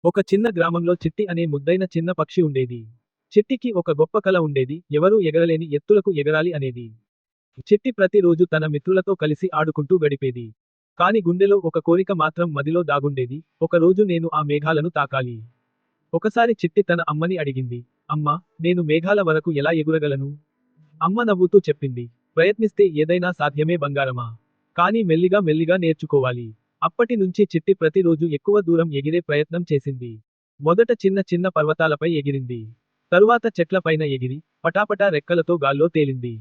ఒక చిన్న గ్రామంలో చిట్టి అనే ముద్దైన చిన్న పక్షి ఉండేది. చిట్టికి ఒక గొప్ప కల ఉండేది, ఎవరూ ఎగరలేని ఎత్తులకు ఎగరాలి అనేది. చిట్టి ప్రతిరోజు తన మిత్రులతో కలిసి ఆడుకుంటూ గడిపేది. కాని గుండెలో ఒక కోరిక మాత్రం మదిలో దాగుండేది, ఒక రోజు నేను ఆ మేఘాలను తాకాలి. ఒకసారి చిట్టి తన అమ్మని అడిగింది. అమ్మా, నేను మేఘాల వరకు ఎలా ఎగురగలను? అమ్మ నవ్వుతూ చెప్పింది. ప్రయత్నిస్తే ఏదైనా సాధ్యమే బంగారమా. కానీ మెల్లిగా మెల్లిగా నేర్చుకోవాలి. అప్పటి నుంచి చిట్టి ప్రతిరోజు ఎక్కువ దూరం ఎగిరే ప్రయత్నం చేసింది. మొదట చిన్న చిన్న పర్వతాలపై ఎగిరింది. తరువాత చెట్ల పైన ఎగిరి, పటాపటా రెక్కలతో గాల్లో తేలింది.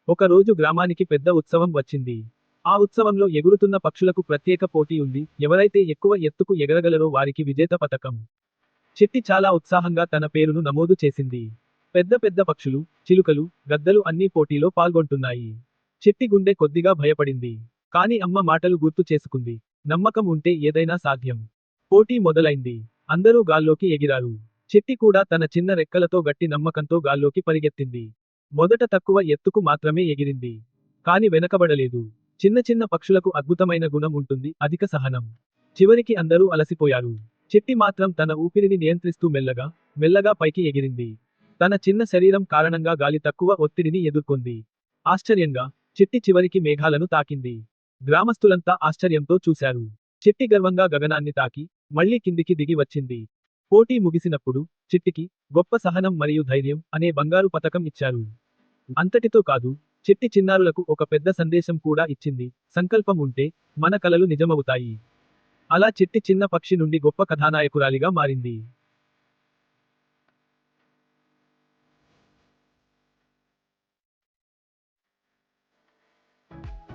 ఒక రోజు గ్రామానికి పెద్ద ఉత్సవం వచ్చింది. ఆ ఉత్సవంలో ఎగురుతున్న పక్షులకు ప్రత్యేక పోటీ ఉంది, ఎవరైతే ఎక్కువ ఎత్తుకు ఎగరగలరో వారికి విజేత పతకం. చిట్టి చాలా ఉత్సాహంగా తన పేరును నమోదు చేసింది. పెద్ద పెద్ద పక్షులు, చిలుకలు, గద్దలు అన్నీ పోటీలో పాల్గొంటున్నాయి. చిట్టి గుండె కొద్దిగా భయపడింది. కాని అమ్మ మాటలు గుర్తు చేసుకుంది. నమ్మకం ఉంటే ఏదైనా సాధ్యం. పోటీ మొదలైంది. అందరూ గాల్లోకి ఎగిరారు. చిట్టి కూడా తన చిన్న రెక్కలతో గట్టి నమ్మకంతో గాల్లోకి పరిగెత్తింది. మొదట తక్కువ ఎత్తుకు మాత్రమే ఎగిరింది. కాని వెనకబడలేదు. చిన్న చిన్న పక్షులకు అద్భుతమైన గుణం ఉంటుంది, అధిక సహనం. చివరికి అందరూ అలసిపోయారు. చిట్టి మాత్రం తన ఊపిరిని నియంత్రిస్తూ మెల్లగా, మెల్లగా పైకి ఎగిరింది. తన చిన్న శరీరం కారణంగా గాలి తక్కువ ఒత్తిడిని ఎదుర్కొంది. ఆశ్చర్యంగా, చిట్టి చివరికి మేఘాలను తాకింది. గ్రామస్తులంతా ఆశ్చర్యంతో చూశారు. చిట్టి గర్వంగా గగనాన్ని తాకి, మళ్ళీ కిందికి దిగి వచ్చింది. పోటీ ముగిసినప్పుడు, చిట్టికి, గొప్ప సహనం మరియు ధైర్యం అనే బంగారు పతకం ఇచ్చారు. అంతటితో కాదు, చిట్టి చిన్నారులకు ఒక పెద్ద సందేశం కూడా ఇచ్చింది. సంకల్పం ఉంటే, మన కలలు నిజమవుతాయి. అలా చిట్టి చిన్న పక్షి నుండి గొప్ప కథానాయకురాలిగా మారింది.